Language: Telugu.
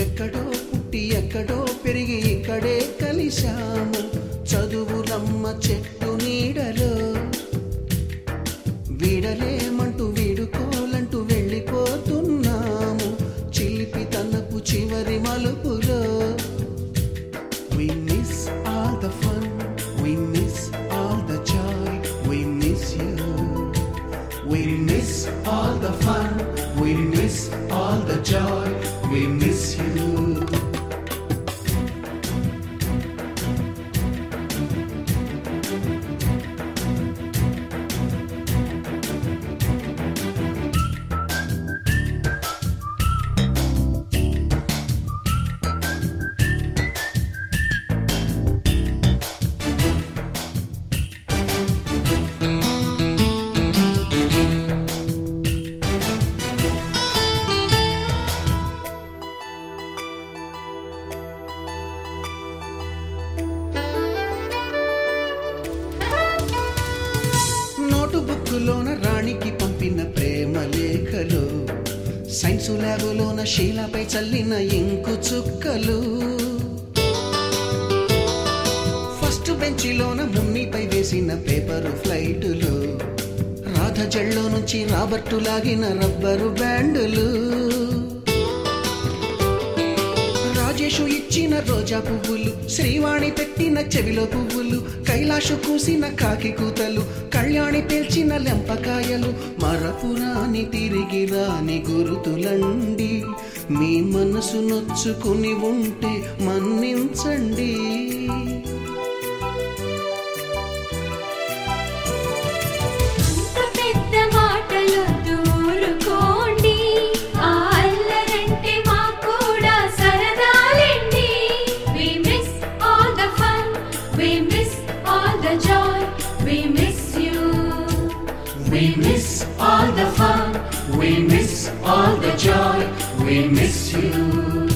ఎక్కడో పుట్టి ఎక్కడో పెరిగి ఇక్కడే కలిశాము చదువులమ్మ చెట్టు నీడలో వీడలేమంటూ వీడుకోలంటూ వెళ్ళిపోతున్నాము చిలిపి తనపు చివరి మలుపులో We miss all the fun, we miss all the joy, we miss you. We miss all the fun, we miss all the joy, we miss you. బుక్కులోన రాణికి పంపిన ప్రేమ లేఖలు సైన్స్ ల్యాబులోన శీలపై చల్లిన ఇంకు చుక్కలు ఫస్ట్ బెంచిలోన మున్నిపై వేసిన పేపరు ఫ్లైటులు రాధ జల్లో నుంచి రాబర్టు లాగిన రబ్బరు బ్యాండులు రాజేషు ఇచ్చిన రోజా పువ్వులు శ్రీవాణి పెట్టిన చెవిలో పువ్వులు కైలాషు కూసిన కాకి కూతలు కళ్యాణి పేల్చిన లెంపకాయలు మరపురాని తిరిగి రాని గురుతులండి మీ మనసు నొచ్చుకుని ఉంటే మన్నించండి We miss all the fun, we miss all the joy, we miss you.